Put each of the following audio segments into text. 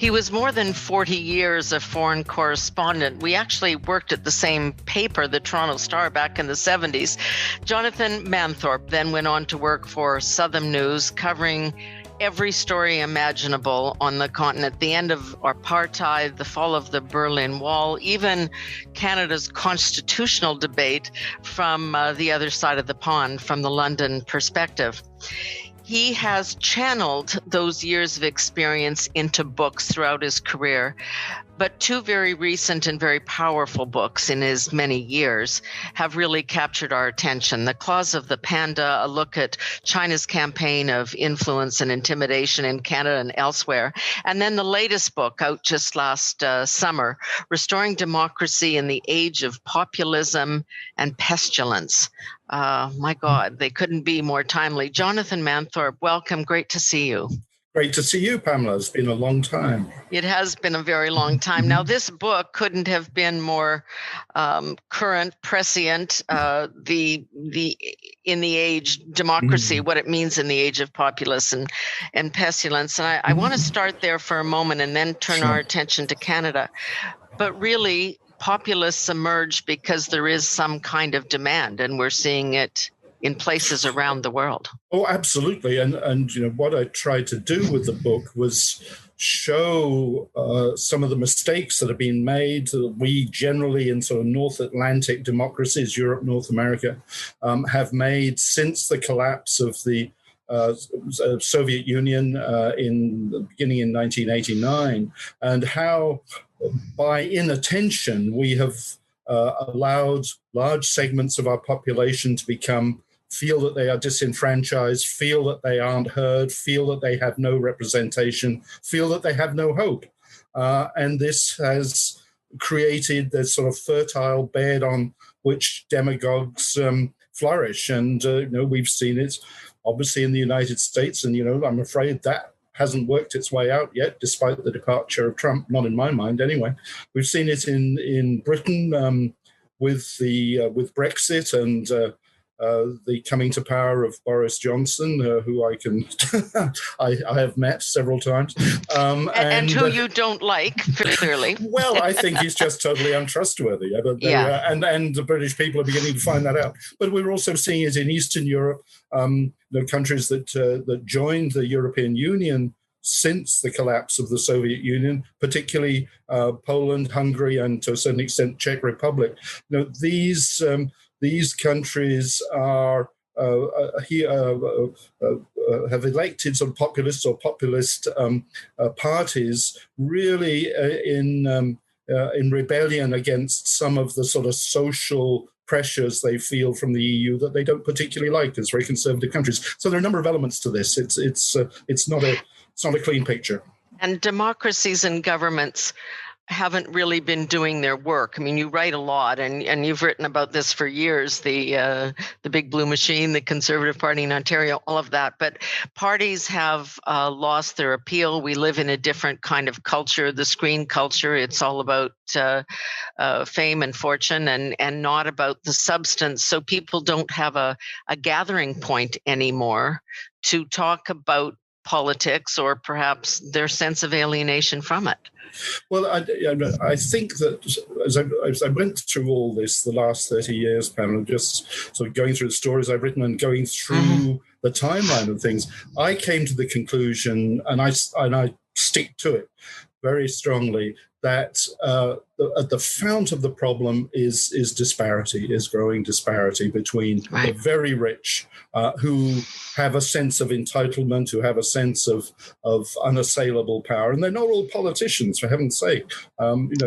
He was more than 40 years a foreign correspondent. We actually worked at the same paper, the Toronto Star, back in the 70s. Jonathan Manthorpe then went on to work for Southern News, covering every story imaginable on the continent, the end of apartheid, the fall of the Berlin Wall, even Canada's constitutional debate from the other side of the pond, from the London perspective. He has channeled those years of experience into books throughout his career, but two very recent and very powerful books in his many years have really captured our attention. The Claws of the Panda, a look at China's campaign of influence and intimidation in Canada and elsewhere. And then the latest book out just last summer, Restoring Democracy in the Age of Populism and Pestilence. My God, they couldn't be more timely. Jonathan Manthorpe, welcome. Great to see you. Great to see you, Pamela. It's been a long time. It has been a very long time. Now, this book couldn't have been more current, prescient, the in the age democracy, what it means in the age of populism and pestilence. And I want to start there for a moment and then turn our attention to Canada. But really, populists emerge because there is some kind of demand, and we're seeing it in places around the world. Oh, absolutely. And you know, what I tried to do with the book was show some of the mistakes that have been made. We generally in sort of North Atlantic democracies, Europe, North America, have made since the collapse of the Soviet Union in the beginning in 1989, and how by inattention we have allowed large segments of our population to feel that they are disenfranchised, feel that they aren't heard, feel that they have no representation, feel that they have no hope. And this has created this sort of fertile bed on which demagogues flourish. And, you know, we've seen it obviously in the United States. And, you know, I'm afraid that hasn't worked its way out yet, despite the departure of Trump, not in my mind anyway. We've seen it in Britain with Brexit and the coming to power of Boris Johnson, who I can I have met several times, and who you don't like, clearly. Well, I think he's just totally untrustworthy, and the British people are beginning to find that out. But we're also seeing it in Eastern Europe, the countries that joined the European Union since the collapse of the Soviet Union, particularly Poland, Hungary, and to a certain extent Czech Republic. You know, these countries are have elected sort of populists or populist parties, really in rebellion against some of the sort of social pressures they feel from the EU that they don't particularly like as very conservative countries. So there are a number of elements to this. It's not a clean picture. And democracies and governments haven't really been doing their work. I mean, you write a lot, and you've written about this for years, the big blue machine, the Conservative Party in Ontario, all of that. But parties have lost their appeal. We live in a different kind of culture, the screen culture. It's all about fame and fortune and not about the substance. So people don't have a gathering point anymore to talk about politics or perhaps their sense of alienation from it. Well, I think that as I went through all this the last 30 years, Pamela, just sort of going through the stories I've written and going through the timeline of things, I came to the conclusion, and I stick to it very strongly, that at the fount of the problem is disparity, is growing disparity between the very rich who have a sense of entitlement, who have a sense of unassailable power. And they're not all politicians, for heaven's sake.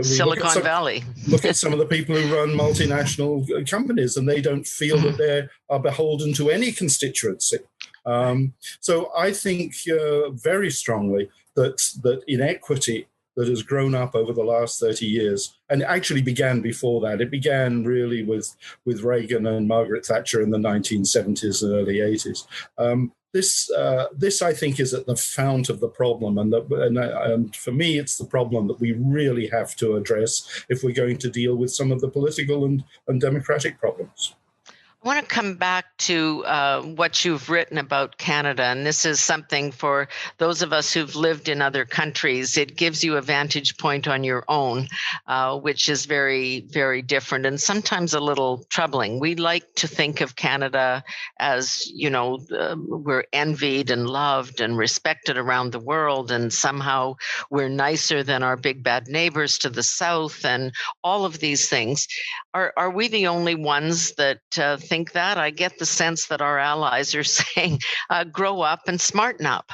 Silicon Valley. Look at some of the people who run multinational companies, and they don't feel that they are beholden to any constituency. So I think very strongly that inequity that has grown up over the last 30 years, and actually began before that. It began really with Reagan and Margaret Thatcher in the 1970s and early 80s. This I think is at the fount of the problem, and for me, it's the problem that we really have to address if we're going to deal with some of the political and democratic problems. I want to come back to what you've written about Canada, and this is something for those of us who've lived in other countries. It gives you a vantage point on your own, which is very, very different and sometimes a little troubling. We like to think of Canada as, we're envied and loved and respected around the world, and somehow we're nicer than our big bad neighbors to the south, and all of these things. Are we the only ones that think that? I get the sense that our allies are saying, grow up and smarten up.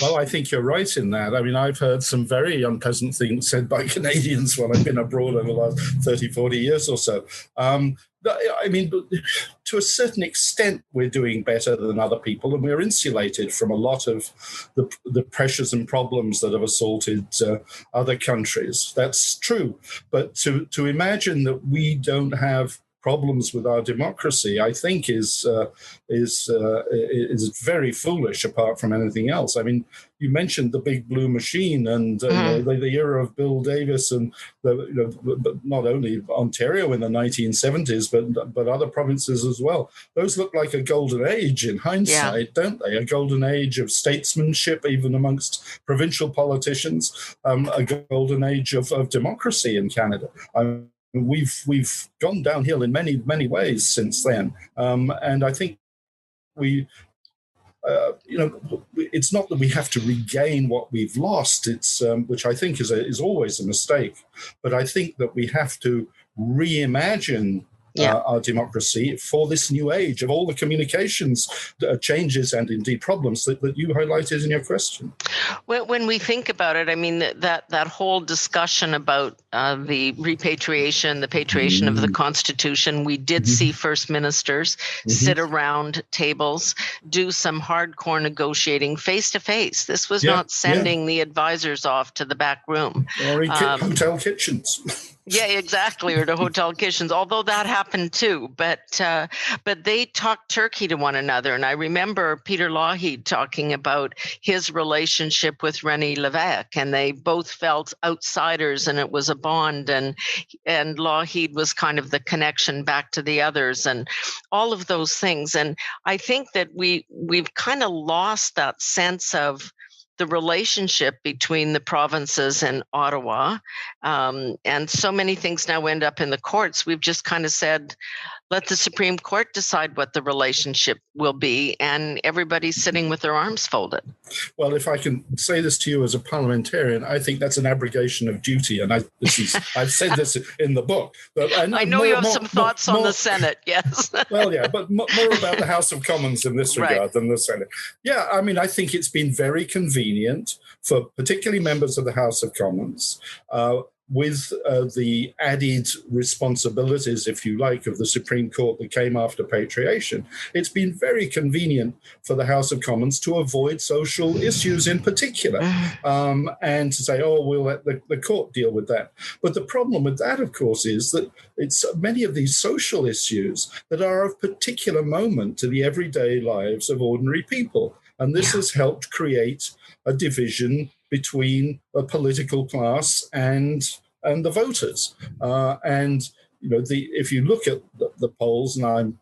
Well, I think you're right in that. I mean, I've heard some very unpleasant things said by Canadians while I've been abroad over the last 30, 40 years or so. I mean, to a certain extent, we're doing better than other people, and we're insulated from a lot of the pressures and problems that have assaulted other countries. That's true. But to imagine that we don't have problems with our democracy, I think is very foolish, apart from anything else. I mean, you mentioned the big blue machine and the era of Bill Davis, and not only Ontario in the 1970s, but other provinces as well. Those look like a golden age in hindsight, don't they? A golden age of statesmanship, even amongst provincial politicians, a golden age of democracy in Canada. We've gone downhill in many ways since then, and I think it's not that we have to regain what we've lost. It's which I think is always a mistake, but I think that we have to reimagine our democracy for this new age of all the communications changes and indeed problems that you highlighted in your question. When we think about it, I mean, that whole discussion about the repatriation, the patriation of the Constitution, we did see first ministers sit around tables, do some hardcore negotiating face to face. This was not sending the advisors off to the back room. Or in hotel kitchens. Yeah, exactly, or to hotel kitchens, although that happened too. But they talked turkey to one another. And I remember Peter Lougheed talking about his relationship with René Lévesque, and they both felt outsiders, and it was a bond. And Lougheed was kind of the connection back to the others, and all of those things. And I think that we've kind of lost that sense of the relationship between the provinces and Ottawa. And so many things now end up in the courts. We've just kind of said, let the Supreme Court decide what the relationship will be, and everybody's sitting with their arms folded. Well, if I can say this to you as a parliamentarian, I think that's an abrogation of duty, and I've said this in the book. But I know you have some thoughts on the Senate, yes. Well, yeah, but more about the House of Commons in this regard than the Senate. Yeah, I mean, I think it's been very convenient for particularly members of the House of Commons, with the added responsibilities, if you like, of the Supreme Court that came after patriation. It's been very convenient for the House of Commons to avoid social issues in particular, and to say, oh, we'll let the court deal with that. But the problem with that, of course, is that it's many of these social issues that are of particular moment to the everyday lives of ordinary people. And this has helped create a division between a political class and the voters. And if you look at the polls, and I'm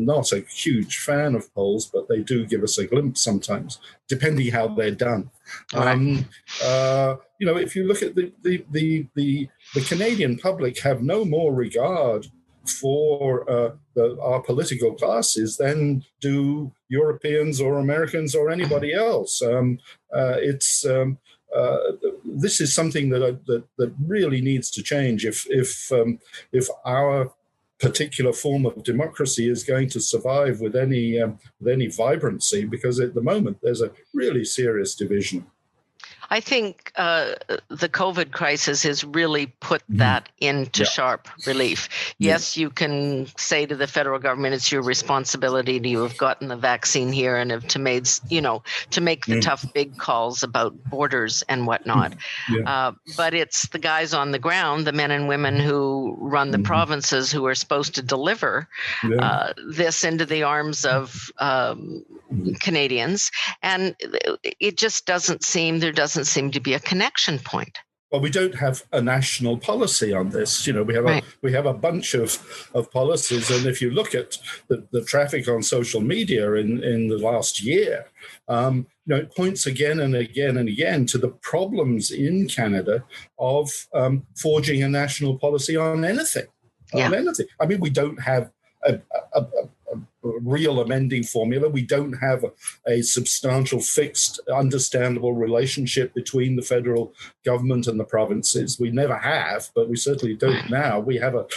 not a huge fan of polls, but they do give us a glimpse sometimes, depending how they're done. If you look at the Canadian public have no more regard for our political classes than do Europeans or Americans or anybody else. This is something that really needs to change if our particular form of democracy is going to survive with any vibrancy, because at the moment there's a really serious division. I think the COVID crisis has really put that into sharp relief. Yes, you can say to the federal government, it's your responsibility to have gotten the vaccine here and to make the tough big calls about borders and whatnot. But it's the guys on the ground, the men and women who run the provinces, who are supposed to deliver this into the arms of Canadians. And it just doesn't seem to be a connection point. Well, we don't have a national policy on this. We have a bunch of policies, and if you look at the traffic on social media in the last year, it points again and again and again to the problems in Canada of forging a national policy on anything. Yeah. On anything. I mean, we don't have a real amending formula. We don't have a substantial, fixed, understandable relationship between the federal government and the provinces. We never have, but we certainly don't now. We have a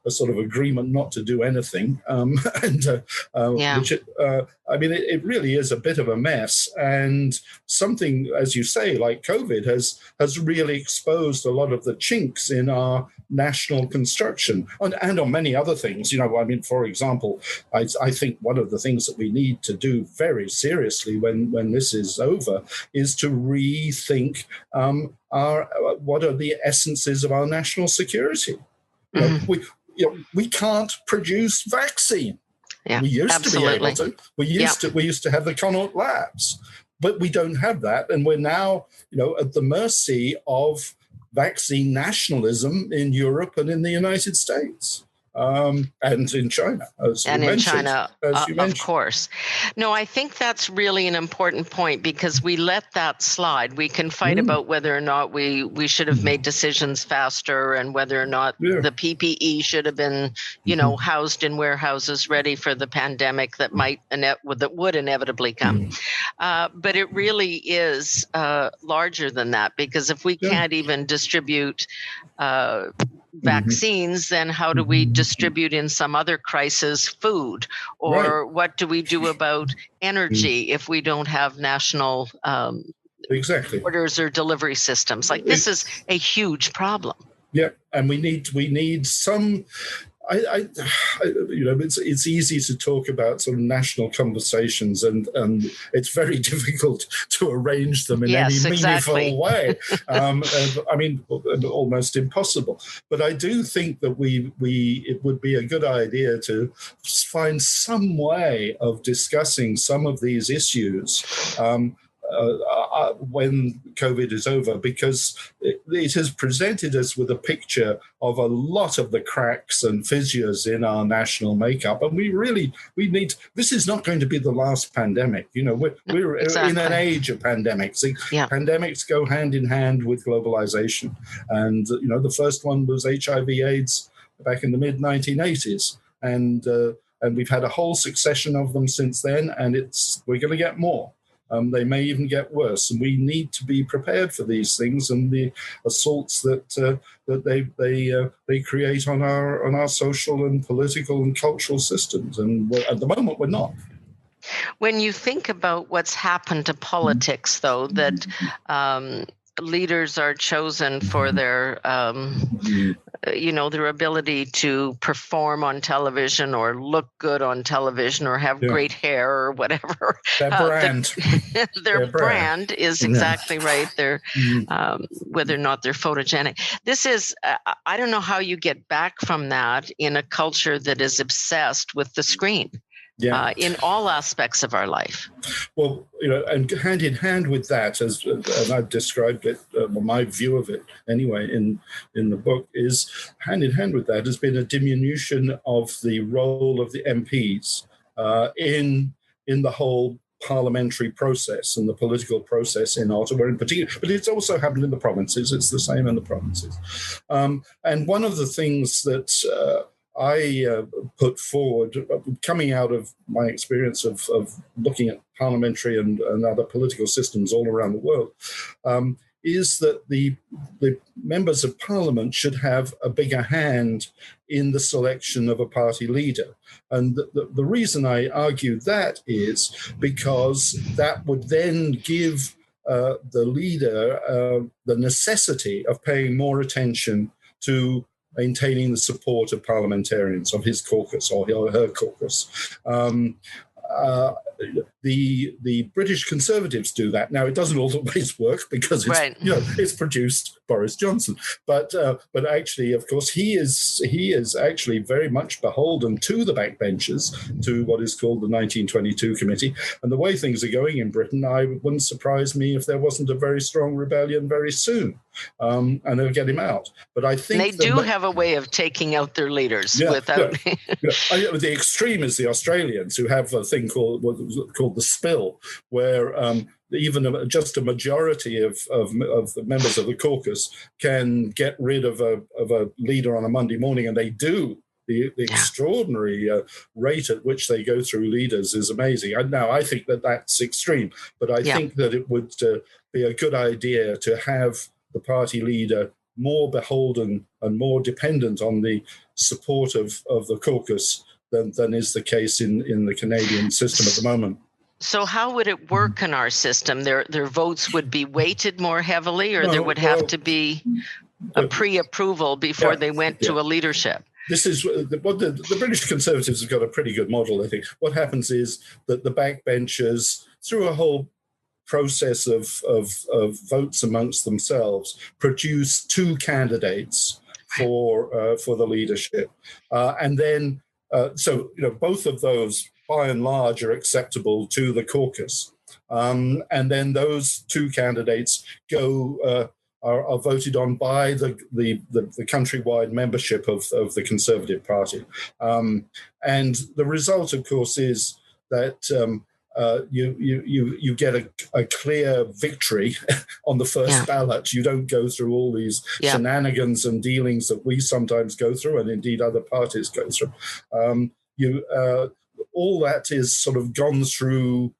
sort of agreement not to do anything, which it really is a bit of a mess. And something, as you say, like COVID has really exposed a lot of the chinks in our national construction and on many other things. For example, I think one of the things that we need to do very seriously when this is over is to rethink what are the essences of our national security. We can't produce vaccine. Yeah, we used to be able to. We used to have the Connaught Labs, but we don't have that, and we're now at the mercy of vaccine nationalism in Europe and in the United States. And in China, as you mentioned. Of course. No, I think that's really an important point, because we let that slide. We can fight about whether or not we should have made decisions faster, and whether or not the PPE should have been, housed in warehouses ready for the pandemic that would inevitably come. But it really is larger than that, because if we can't even distribute vaccines, then how do we distribute in some other crisis food? Or what do we do about energy if we don't have national orders or delivery systems? Like, this is a huge problem. Yeah, and we need some. It's easy to talk about sort of national conversations, and it's very difficult to arrange them in any meaningful way. Almost impossible. But I do think that it would be a good idea to find some way of discussing some of these issues when COVID is over, because it has presented us with a picture of a lot of the cracks and fissures in our national makeup, and we need. This is not going to be the last pandemic. We're in an age of pandemics. Pandemics go hand in hand with globalization, and the first one was HIV/AIDS back in the mid 1980s, and we've had a whole succession of them since then, and we're going to get more. They may even get worse, and we need to be prepared for these things and the assaults that they create on our social and political and cultural systems. And at the moment, we're not. When you think about what's happened to politics, though, that leaders are chosen for their their ability to perform on television or look good on television or have great hair or whatever. Their brand. Their brand is exactly right. Whether or not they're photogenic. This is, I don't know how you get back from that in a culture that is obsessed with the screen. In all aspects of our life. Well, and hand in hand with that, and I've described it, my view of it anyway in the book, is hand in hand with that has been a diminution of the role of the MPs in the whole parliamentary process and the political process in Ottawa in particular, but it's also happened in the provinces. It's the same in the provinces. And one of the things that I put forward, coming out of my experience of looking at parliamentary and other political systems all around the world, is that the members of parliament should have a bigger hand in the selection of a party leader. And the reason I argued that is because that would then give the leader the necessity of paying more attention to maintaining the support of parliamentarians, of his caucus or her caucus. the British Conservatives do that. Now, it doesn't always work because it's Right. it's produced Boris Johnson, but actually, of course, he is actually very much beholden to the backbenchers, to what is called the 1922 Committee. And the way things are going in Britain, I wouldn't surprise me if there wasn't a very strong rebellion very soon, and they'll get him out. But I think they do have a way of taking out their leaders without. The extreme is the Australians, who have a thing called the spill, where even just a majority of the members of the caucus can get rid of a leader on a Monday morning, and they do. The extraordinary rate at which they go through leaders is amazing. I think that's extreme, but I think that it would be a good idea to have the party leader more beholden and more dependent on the support of the caucus than is the case in the Canadian system at the moment. So how would it work in our system? Their votes would be weighted more heavily, or there would have to be a pre-approval before they went to a leadership? This is what the British Conservatives have got a pretty good model, I think. What happens is that the backbenchers, through a whole process of votes amongst themselves, produce two candidates for the leadership, and then both of those, by and large, are acceptable to the caucus, and then those two candidates are voted on by the countrywide membership of the Conservative Party, and the result, of course, is that you get a clear victory on the first ballot. You don't go through all these shenanigans and dealings that we sometimes go through, and indeed other parties go through. All that is sort of gone through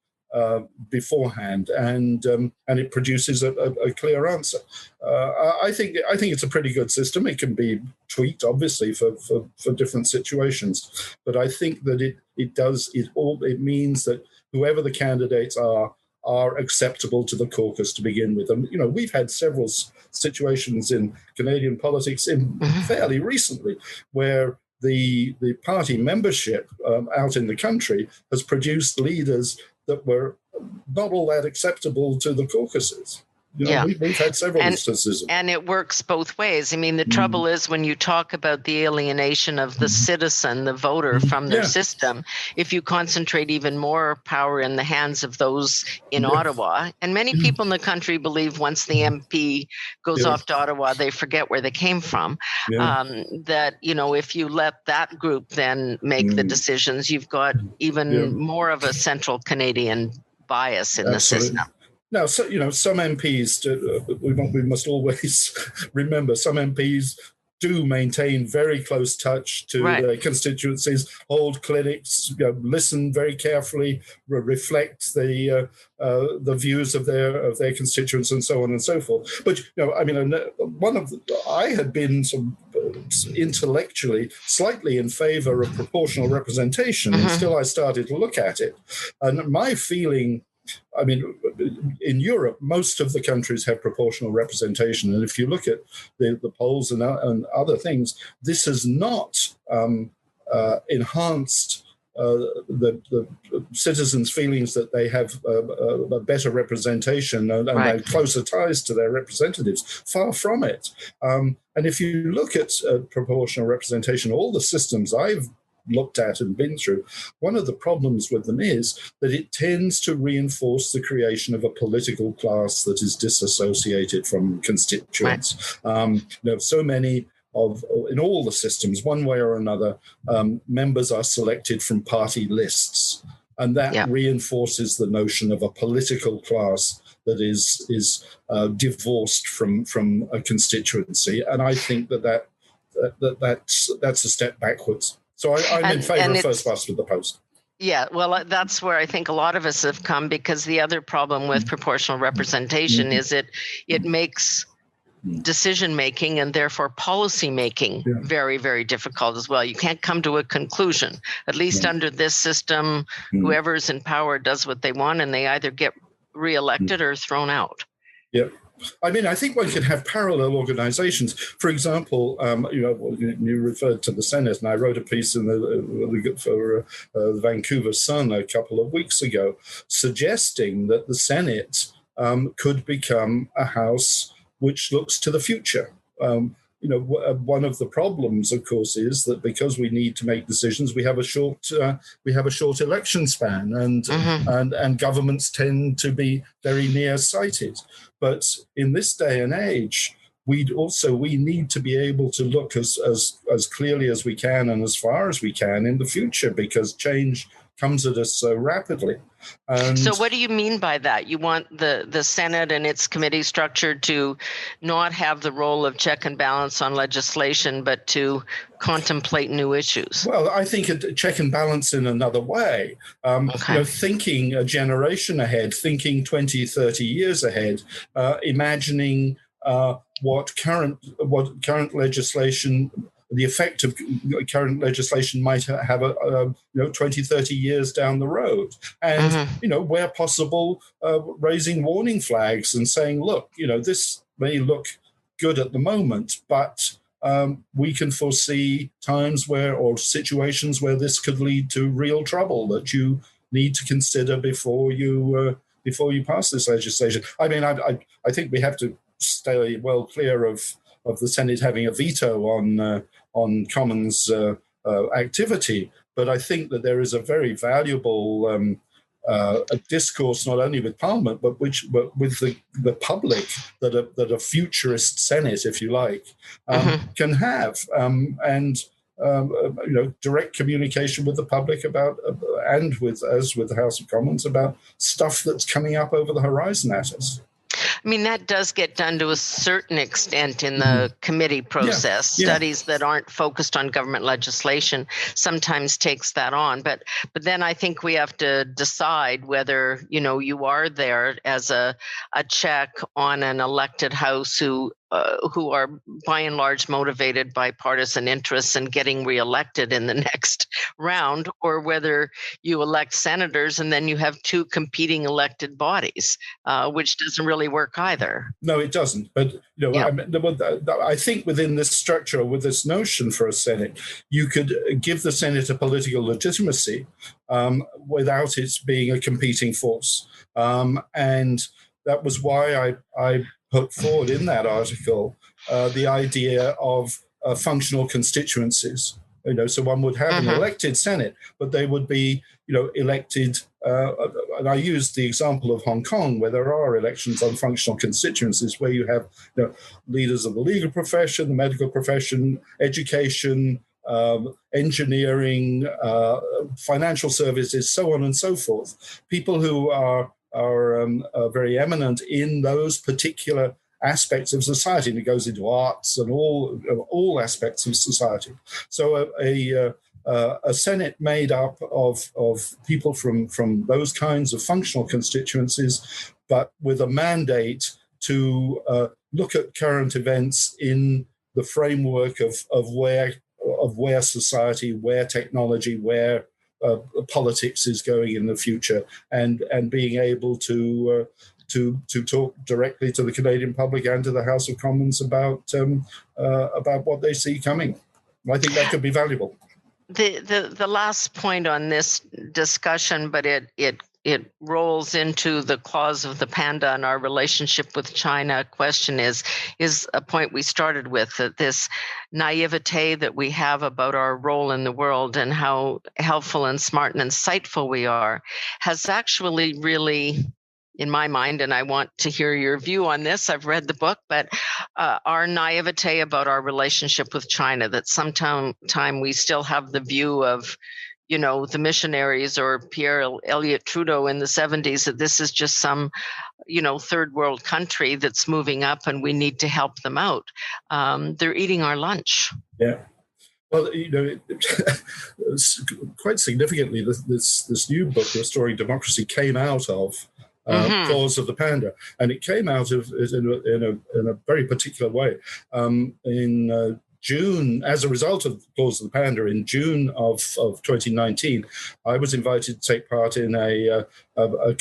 beforehand, and it produces a clear answer. I think it's a pretty good system. It can be tweaked, obviously, for different situations, but I think that it means that whoever the candidates are acceptable to the caucus to begin with. And we've had several situations in Canadian politics fairly recently where the party membership out in the country has produced leaders that were not all that acceptable to the caucuses. We've had several instances. And it works both ways. I mean, the trouble is when you talk about the alienation of the citizen, the voter from their system, if you concentrate even more power in the hands of those in Ottawa, and many people in the country believe once the MP goes off to Ottawa, they forget where they came from, that, if you let that group then make the decisions, you've got even more of a central Canadian bias in the system. Now, some MPs, we must always remember, some MPs do maintain very close touch to their constituencies, hold clinics, listen very carefully, reflect the views of their constituents, and so on and so forth. But I had been intellectually slightly in favour of proportional representation, and still I started to look at it, and my feeling. In Europe, most of the countries have proportional representation. And if you look at the polls and other things, this has not enhanced the citizens' feelings that they have a better representation and closer ties to their representatives. Far from it. And if you look at proportional representation, all the systems I've looked at and been through, one of the problems with them is that it tends to reinforce the creation of a political class that is disassociated from constituents. So many in all the systems, one way or another, members are selected from party lists, and that reinforces the notion of a political class that is divorced from a constituency. And I think that's a step backwards. So I'm in favour of first past with the post. Yeah, well, that's where I think a lot of us have come, because the other problem with proportional representation is it makes decision making and therefore policy making very, very difficult as well. You can't come to a conclusion. At least under this system, whoever's in power does what they want, and they either get reelected or thrown out. Yeah. I mean, I think one can have parallel organizations. For example, you referred to the Senate, and I wrote a piece in for the Vancouver Sun a couple of weeks ago suggesting that the Senate could become a house which looks to the future. One of the problems, of course, is that because we need to make decisions, we have a short election span, and governments tend to be very nearsighted. But in this day and age, we need to be able to look as clearly as we can and as far as we can in the future, because change comes at us so rapidly. So what do you mean by that? You want the Senate and its committee structure to not have the role of check and balance on legislation, but to contemplate new issues? Well, I think a check and balance in another way. Thinking a generation ahead, thinking 20, 30 years ahead, imagining what current legislation, the effect of current legislation might have 20, 30 years down the road. And, where possible, raising warning flags and saying, look, this may look good at the moment, but we can foresee times or situations where this could lead to real trouble that you need to consider before you pass this legislation. I mean, I think we have to stay well clear of the Senate having a veto on Commons activity, but I think that there is a very valuable a discourse not only with Parliament but with the public that a futurist Senate, if you like, can have, and direct communication with the public about and with the House of Commons about stuff that's coming up over the horizon at us. I mean, that does get done to a certain extent in the committee process. Yeah. Studies that aren't focused on government legislation sometimes takes that on. But then I think we have to decide whether, you are there as a check on an elected House who are by and large motivated by partisan interests and getting reelected in the next round, or whether you elect senators and then you have two competing elected bodies, which doesn't really work either. No, it doesn't. But I think within this structure, with this notion for a Senate, you could give the Senate a political legitimacy without it being a competing force, and that was why I put forward in that article the idea of functional constituencies. So one would have an elected Senate, but they would be, elected. And I used the example of Hong Kong, where there are elections on functional constituencies, where you have leaders of the legal profession, the medical profession, education, engineering, financial services, so on and so forth. People who are very eminent in those particular aspects of society, and it goes into arts and all aspects of society. So a Senate made up of people from those kinds of functional constituencies, but with a mandate to look at current events in the framework of where society, where technology, where politics is going in the future, and being able to talk directly to the Canadian public and to the House of Commons about what they see coming. I think that could be valuable. The last point on this discussion, but it rolls into the clause of the Panda and our relationship with China question is a point we started with, that this naivete that we have about our role in the world and how helpful and smart and insightful we are has actually really, in my mind, and I want to hear your view on this, I've read the book, but our naivete about our relationship with China, that sometime we still have the view of, the missionaries or Pierre Elliott Trudeau in the 70s, that this is just some, third world country that's moving up and we need to help them out. They're eating our lunch. Yeah. Well, quite significantly, this new book, Restoring Democracy, came out of clause of the Panda, and it came out of in a very particular way. In June, as a result of the clause of the Panda, in June of 2019, I was invited to take part in a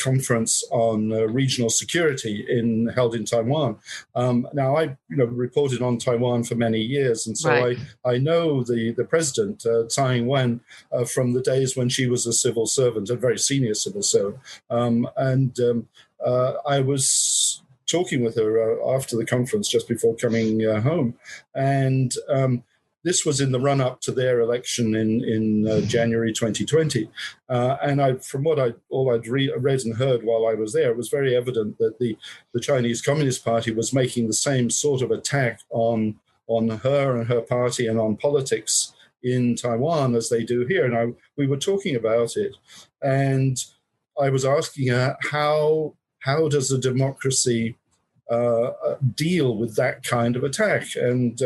conference on regional security held in Taiwan. Now, I reported on Taiwan for many years, and so Right. I know the president, Tsai Ing-wen, from the days when she was a civil servant, a very senior civil servant. I was talking with her after the conference, just before coming home, and this was in the run-up to their election in January 2020. And from all I'd read and heard while I was there, it was very evident that the Chinese Communist Party was making the same sort of attack on her and her party and on politics in Taiwan as they do here. And we were talking about it, and I was asking her, how does a democracy deal with that kind of attack? And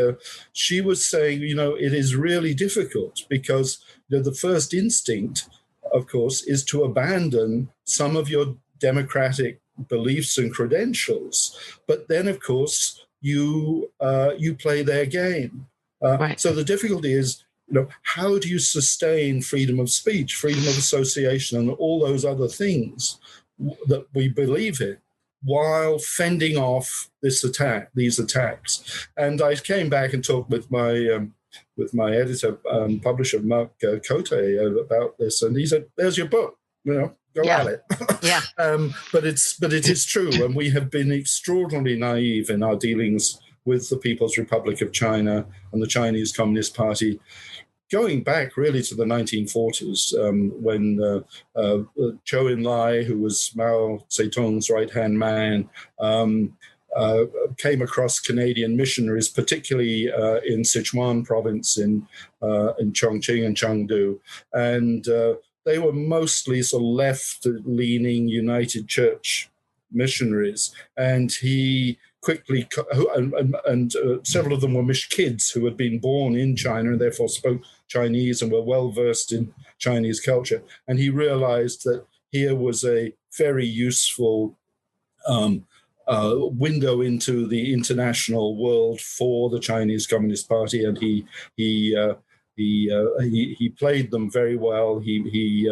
she was saying, it is really difficult because the first instinct, of course, is to abandon some of your democratic beliefs and credentials. But then, of course, you play their game. Right. So the difficulty is, how do you sustain freedom of speech, freedom of association, and all those other things that we believe in, while fending off these attacks? And I came back and talked with my editor and publisher, Mark Cote, about this, and he said, "There's your book, go at it." Yeah. But it is true, and we have been extraordinarily naive in our dealings with the People's Republic of China and the Chinese Communist Party, going back really to the 1940s, when Zhou Enlai, who was Mao Zedong's right-hand man, came across Canadian missionaries, particularly in Sichuan province, in Chongqing and Chengdu, and they were mostly sort of left-leaning United Church missionaries, and he quickly, and several of them were kids who had been born in China and therefore spoke Chinese and were well versed in Chinese culture. And he realized that here was a very useful window into the international world for the Chinese Communist Party, and he played them very well. He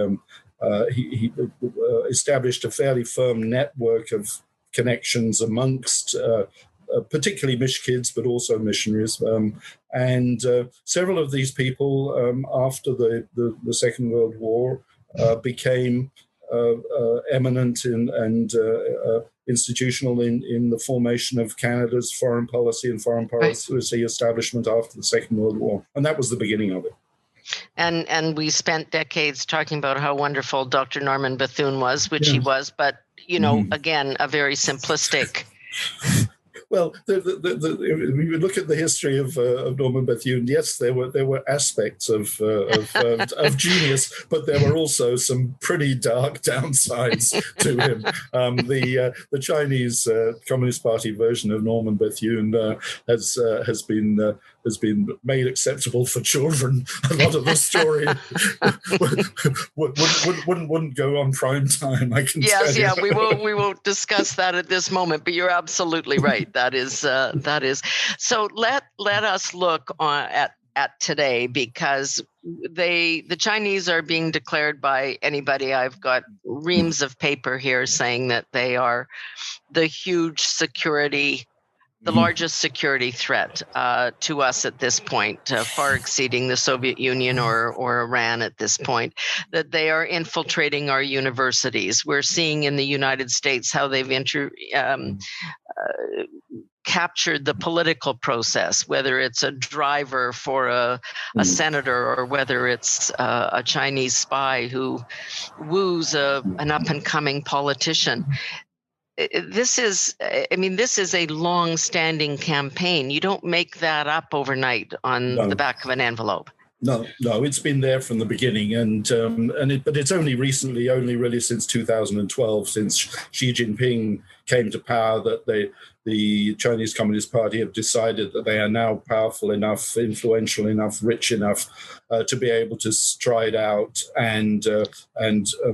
established a fairly firm network of connections amongst particularly kids, but also missionaries. And several of these people, after the Second World War, became eminent and institutional in the formation of Canada's foreign policy and foreign policy establishment after the Second World War. And that was the beginning of it. And we spent decades talking about how wonderful Dr. Norman Bethune was, which he was, but again, a very simplistic. Well, if you look at the history of Norman Bethune, yes, there were aspects of genius, but there were also some pretty dark downsides to him. The Chinese Communist Party version of Norman Bethune has been made acceptable for children. A lot of the story wouldn't go on prime time, I can tell you. Yes, we won't discuss that at this moment, but you're absolutely right. That is. So let us look at today, because the Chinese are being declared by anybody. I've got reams of paper here saying that they are the huge security, the largest security threat to us at this point, far exceeding the Soviet Union or Iran at this point, that they are infiltrating our universities. We're seeing in the United States how they've captured the political process, whether it's a driver for a senator or whether it's a Chinese spy who woos an up-and-coming politician. This is a long-standing campaign. You don't make that up overnight on the back of an envelope. No, it's been there from the beginning, but it's only really since 2012, since Xi Jinping came to power, that the Chinese Communist Party have decided that they are now powerful enough, influential enough, rich enough to be able to stride out and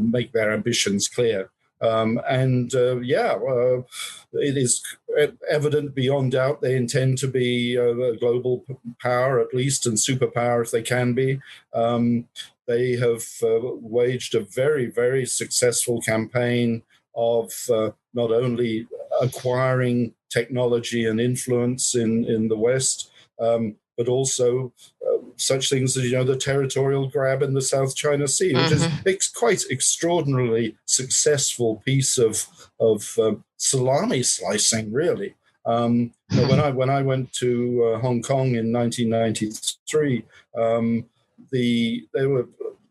make their ambitions clear. It is evident beyond doubt they intend to be a global power, at least, and superpower if they can be. They have waged a very, very successful campaign of not only acquiring technology and influence in the West, but also such things as, the territorial grab in the South China Sea, which is quite extraordinarily successful piece of salami slicing, really. When I went to Hong Kong in 1993, the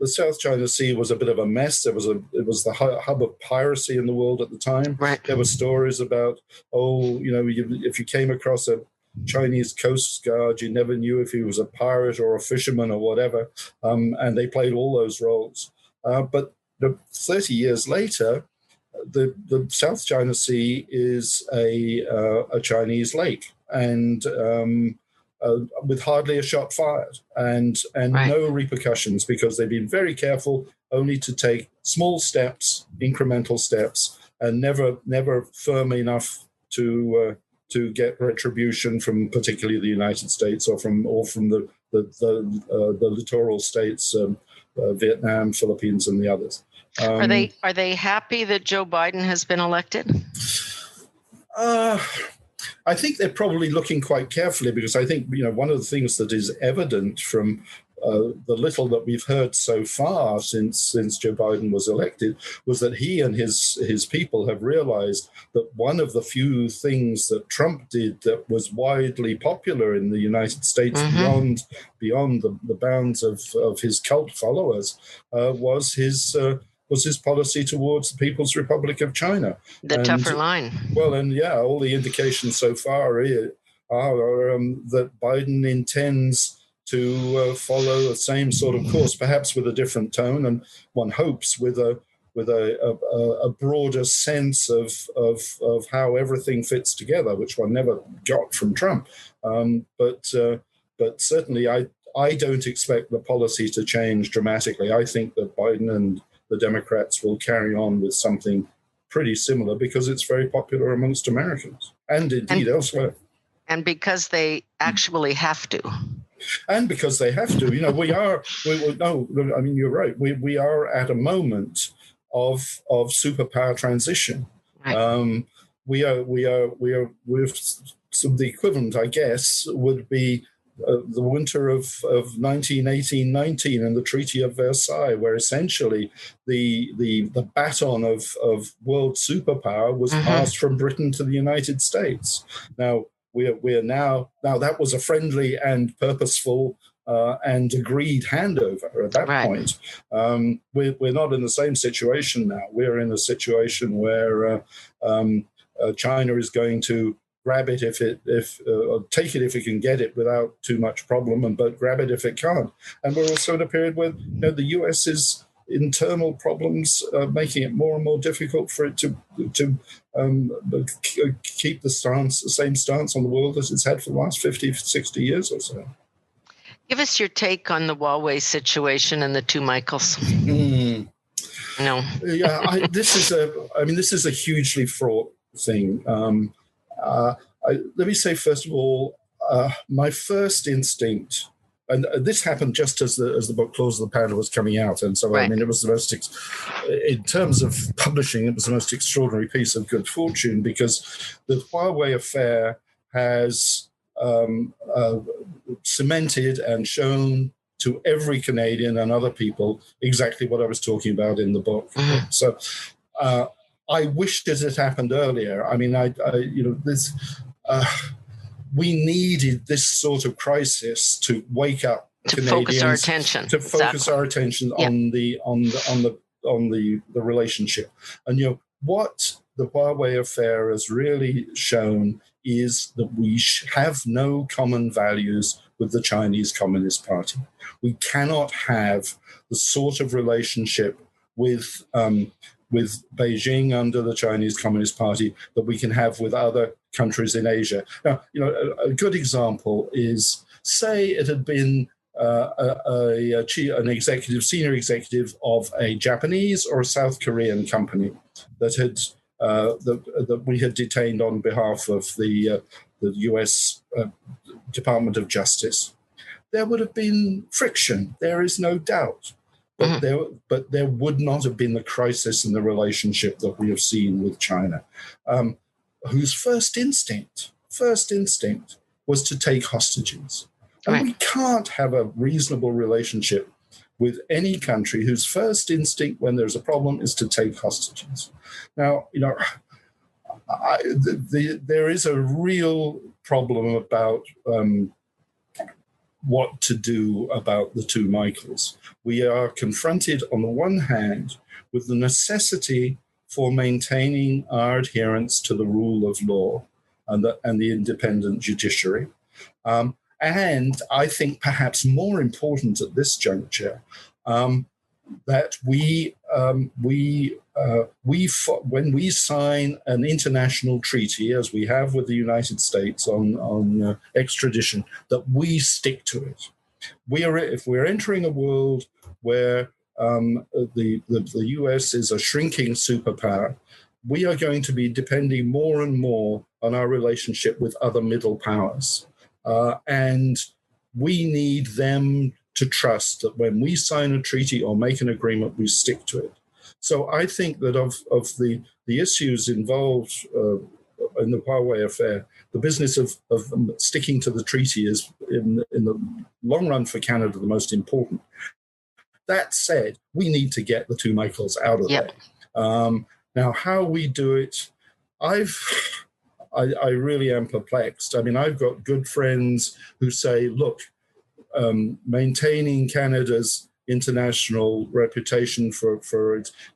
South China Sea was a bit of a mess. It was the hub of piracy in the world at the time. Right. There were stories about, if you came across a Chinese Coast Guard, you never knew if he was a pirate or a fisherman or whatever, and they played all those roles. But 30 years later, the South China Sea is a Chinese lake, and with hardly a shot fired, and no repercussions, because they've been very careful only to take small steps, incremental steps, and never firm enough to get retribution from particularly the United States or from the littoral states, Vietnam, Philippines, and the others. Are they happy that Joe Biden has been elected? I think they're probably looking quite carefully, because I think one of the things that is evident from the little that we've heard so far since Joe Biden was elected was that he and his people have realized that one of the few things that Trump did that was widely popular in the United States beyond the bounds of his cult followers was his policy towards the People's Republic of China. The tougher line. Well, and all the indications so far are that Biden intends to follow the same sort of course, perhaps with a different tone, and one hopes with a broader sense of how everything fits together, which one never got from Trump. But certainly, I don't expect the policy to change dramatically. I think that Biden and the Democrats will carry on with something pretty similar, because it's very popular amongst Americans and indeed elsewhere. And because they actually have to. And because they have to, you're right. We are at a moment of superpower transition. Right. We're the equivalent, I guess, would be the winter of 1918-19 and the Treaty of Versailles, where essentially the baton of world superpower was passed from Britain to the United States. Now, we're now that was a friendly and purposeful and agreed handover at that point. We're not in the same situation now. We're in a situation where China is going to grab it take it if it can get it without too much problem, but grab it if it can't. And we're also in a period where the US's internal problems making it more and more difficult for it to keep the same stance on the world as it's had for the last 50, 60 years or so. Give us your take on the Huawei situation and the two Michaels. No. This is a hugely fraught thing. Let me say, first of all, my first instinct, and this happened just as the book Claws of the Panda was coming out, and so right. It was the most, in terms of publishing, it was the most extraordinary piece of good fortune, because the Huawei affair has cemented and shown to every Canadian and other people exactly what I was talking about in the book. So I wished it had happened earlier. I mean, we needed this sort of crisis to wake up Canadians, focus our attention, focus our attention on the relationship. And what the Huawei affair has really shown is that we have no common values with the Chinese Communist Party. We cannot have the sort of relationship with Beijing under the Chinese Communist Party that we can have with other countries in Asia. Now, a good example is, say it had been senior executive of a Japanese or a South Korean company that we had detained on behalf of the U.S. Department of Justice. There would have been friction. There is no doubt. But there would not have been the crisis in the relationship that we have seen with China, whose first instinct was to take hostages. And we can't have a reasonable relationship with any country whose first instinct when there's a problem is to take hostages. Now, there is a real problem about what to do about the two Michaels. We are confronted, on the one hand, with the necessity for maintaining our adherence to the rule of law and the independent judiciary. And I think perhaps more important at this juncture, that when we sign an international treaty, as we have with the United States on extradition, that we stick to it. If we're entering a world where the US is a shrinking superpower, we are going to be depending more and more on our relationship with other middle powers. And we need them to trust that when we sign a treaty or make an agreement, we stick to it. So I think that of the issues involved in the Huawei affair, the business of sticking to the treaty is, in the long run for Canada, the most important. That said, we need to get the two Michaels out of there. Now, how we do it, I really am perplexed. I mean, I've got good friends who say, look, maintaining Canada's international reputation for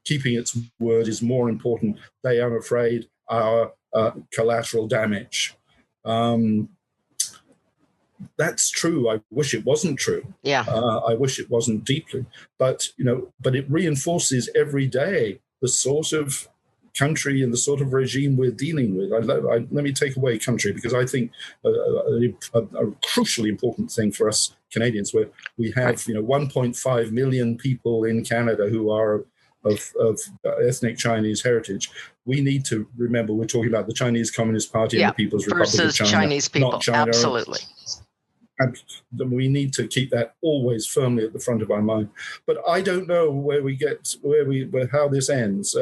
keeping its word is more important. They, I'm afraid, are collateral damage. That's true. I wish it wasn't true. Yeah. I wish it wasn't deeply. But it reinforces every day the sort of country and the sort of regime we're dealing with. Let me take away country, because I think a crucially important thing for us Canadians, where we have 1.5 million people in Canada who are of ethnic Chinese heritage. We need to remember we're talking about the Chinese Communist Party and the People's Republic of China, Chinese people. not China. Absolutely. And we need to keep that always firmly at the front of our mind. But I don't know how this ends.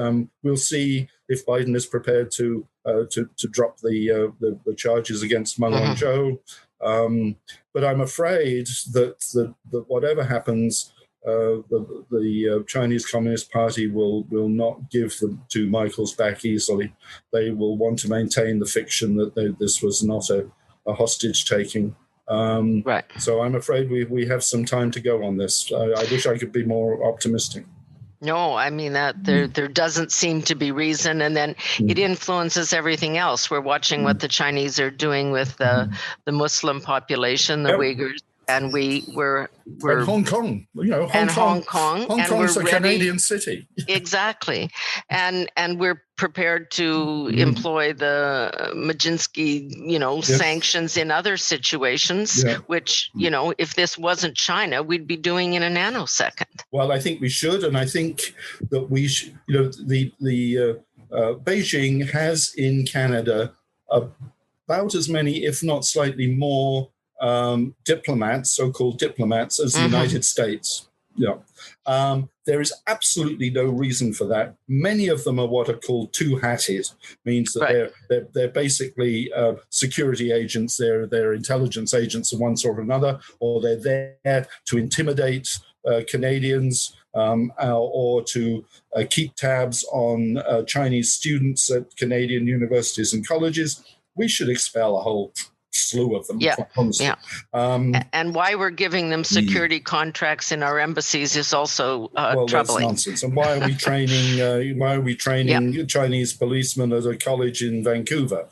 We'll see if Biden is prepared to drop the charges against Meng Wanzhou. But I'm afraid that whatever happens, the Chinese Communist Party will not give the two Michaels back easily. They will want to maintain the fiction that this was not a hostage taking. Right. So I'm afraid we have some time to go on this. I wish I could be more optimistic. No, I mean that there doesn't seem to be reason, and then it influences everything else. We're watching what the Chinese are doing with the Muslim population, the Uyghurs, and we're and Hong Kong, Hong Kong, Hong Kong's a Canadian city. Exactly, and we're prepared to employ the Majinsky, sanctions in other situations, which, if this wasn't China, we'd be doing in a nanosecond. Well, I think we should, and I think that we should. Beijing has in Canada about as many, if not slightly more, diplomats, so-called diplomats, as the United States. There is absolutely no reason for that. Many of them are what are called two-hatted, means that they're basically security agents, they're intelligence agents of one sort or another, or they're there to intimidate Canadians or to keep tabs on Chinese students at Canadian universities and colleges. We should expel a whole slew of them. And why we're giving them security contracts in our embassies is also troubling. That's nonsense. And why are we training? Chinese policemen at a college in Vancouver?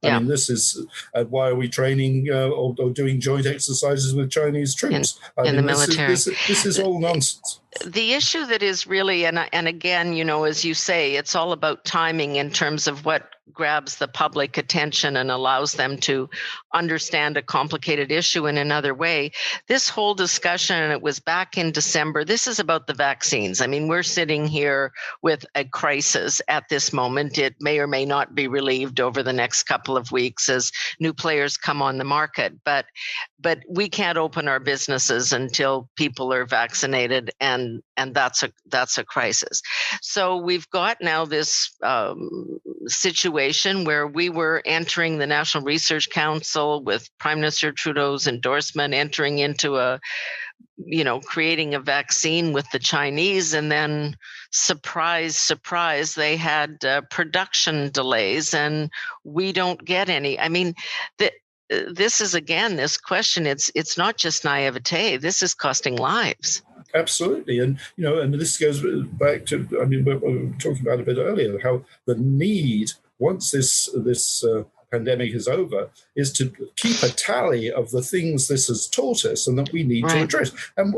I mean, this is why are we training or doing joint exercises with Chinese troops? In the military. This is all nonsense. The issue that is really, and again, as you say, it's all about timing in terms of what grabs the public attention and allows them to understand a complicated issue in another way. This whole discussion, and it was back in December, this is about the vaccines. I mean, we're sitting here with a crisis at this moment. It may or may not be relieved over the next couple of weeks as new players come on the market. But we can't open our businesses until people are vaccinated, and that's a crisis. So we've got now this situation where we were entering the National Research Council with Prime Minister Trudeau's endorsement, entering into creating a vaccine with the Chinese, and then surprise, they had production delays, and we don't get any. I mean, this is again this question. It's not just naivete. This is costing lives. Absolutely, and this goes back to we were talking about a bit earlier how the need once this pandemic is over is to keep a tally of the things this has taught us and that we need to address. And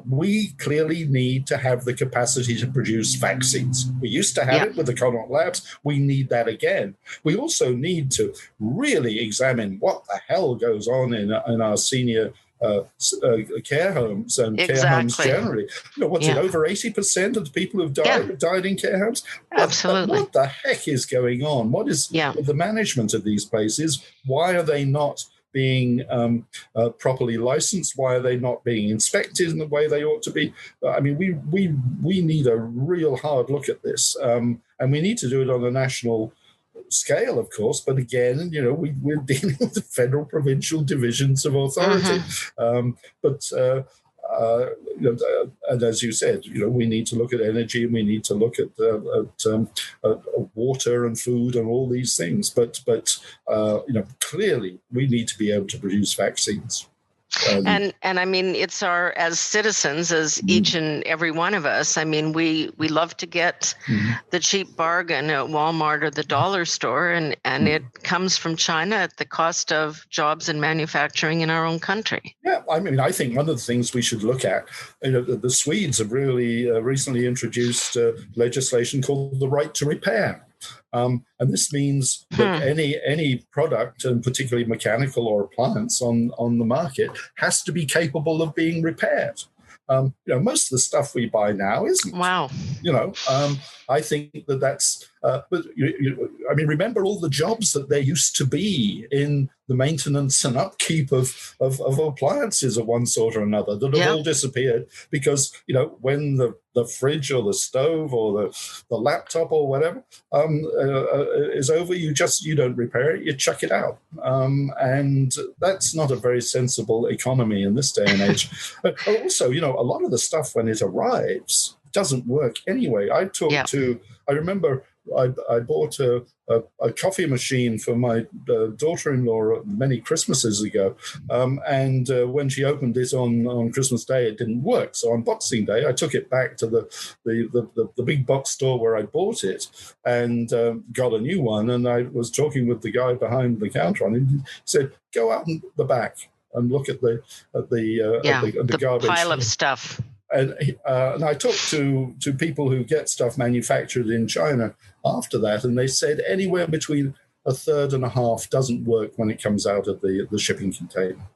we clearly need to have the capacity to produce vaccines. We used to have it with the Connaught Labs. We need that again. We also need to really examine what the hell goes on in our senior care homes and care homes generally. What's it, over 80% of the people who've died in care homes? Absolutely. What the heck is going on? What is the management of these places? Why are they not being properly licensed? Why are they not being inspected in the way they ought to be? I mean, we need a real hard look at this, and we need to do it on a national scale, of course, but again, we're dealing with the federal provincial divisions of authority. And as you said, we need to look at energy, and we need to look at water and food and all these things. But clearly, we need to be able to produce vaccines. And I mean, it's as citizens, as each and every one of us, I mean, we love to get the cheap bargain at Walmart or the dollar store, and it comes from China at the cost of jobs and manufacturing in our own country. Yeah, I mean, I think one of the things we should look at, the Swedes have really recently introduced legislation called the right to repair. And this means that any product, and particularly mechanical or appliance on the market, has to be capable of being repaired. Most of the stuff we buy now isn't. Wow. I think that's. But I mean, remember all the jobs that there used to be in the maintenance and upkeep of appliances of one sort or another that have all disappeared because when the fridge or the stove or the laptop or whatever is over, you don't repair it, you chuck it out, and that's not a very sensible economy in this day and age. But also, a lot of the stuff when it arrives doesn't work anyway. I remember I bought a coffee machine for my daughter-in-law many Christmases ago, and when she opened it on Christmas Day, it didn't work. So on Boxing Day, I took it back to the big box store where I bought it and got a new one. And I was talking with the guy behind the counter, and he said, "Go out in the back and look at the garbage pile of stuff." And I talked to people who get stuff manufactured in China after that, and they said anywhere between a third and a half doesn't work when it comes out of the shipping container.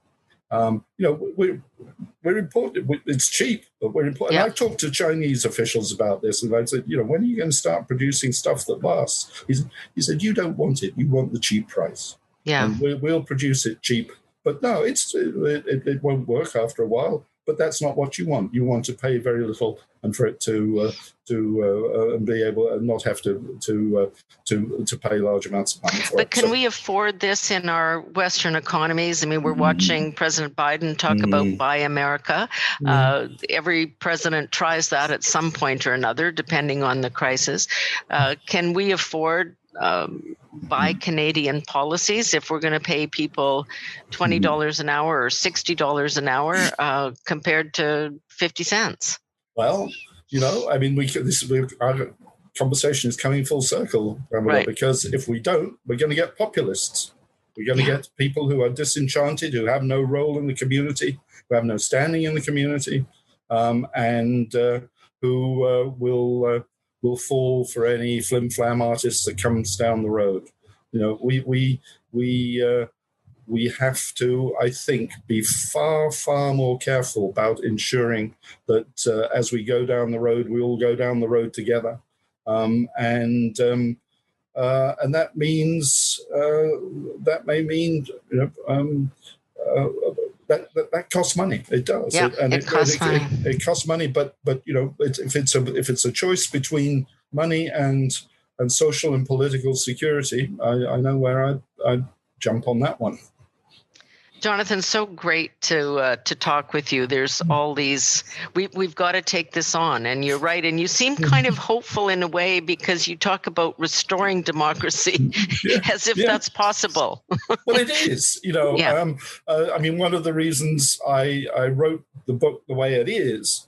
We're important. It's cheap, but we're important. And I talked to Chinese officials about this, and I said, when are you going to start producing stuff that lasts? He said, you don't want it. You want the cheap price. Yeah. And we'll produce it cheap. But no, it won't work after a while. But that's not what you want. You want to pay very little, and for it to be able and not have to pay large amounts of money for it. But can we afford this in our Western economies? I mean, we're watching President Biden talk about Buy America. Every president tries that at some point or another, depending on the crisis. Can we afford buy Canadian policies if we're going to pay people $20 an hour or $60 an hour compared to 50 cents? Well, I mean, our conversation is coming full circle, Pamela, because if we don't, we're going to get populists. We're going to get people who are disenchanted, who have no role in the community, who have no standing in the community, and who will fall for any flim-flam artist that comes down the road. We have to, I think, be far, far more careful about ensuring that as we go down the road, we all go down the road together. And that means that may mean that costs money. It does. Yeah, it costs money. It costs money, but if it's a choice between money and social and political security, I know where I'd jump on that one. Jonathan, so great to talk with you. There's all these, we've got to take this on, and you're right. And you seem kind of hopeful in a way, because you talk about restoring democracy as if that's possible. Well, it is, I mean, one of the reasons I wrote the book the way it is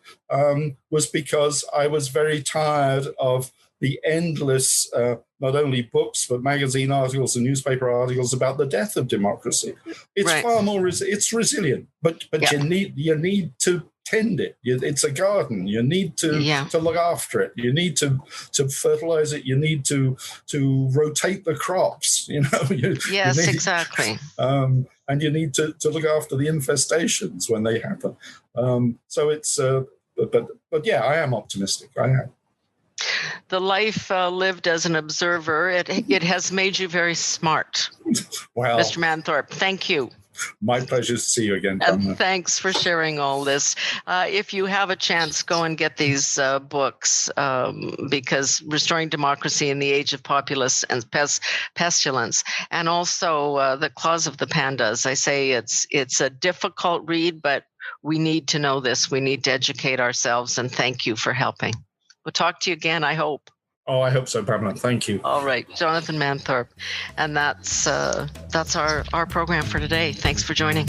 was because I was very tired of the endless, not only books, but magazine articles and newspaper articles about the death of democracy. It's far more, it's resilient, but you need to tend it. It's a garden. You need to look after it. You need to fertilize it. You need to rotate the crops, Yes, exactly. And you need to look after the infestations when they happen. So it's, but yeah, I am optimistic. I am. The life lived as an observer, it has made you very smart. Well, Mr. Manthorpe, thank you. My pleasure to see you again, Pamela. And thanks for sharing all this. If you have a chance, go and get these books, because Restoring Democracy in the Age of Populists and Pestilence, and also The Claws of the Panda. As I say, it's a difficult read, but we need to know this. We need to educate ourselves, and thank you for helping. We'll talk to you again, I hope. Oh, I hope so, Pamela. Thank you. All right, Jonathan Manthorpe. And that's our program for today. Thanks for joining.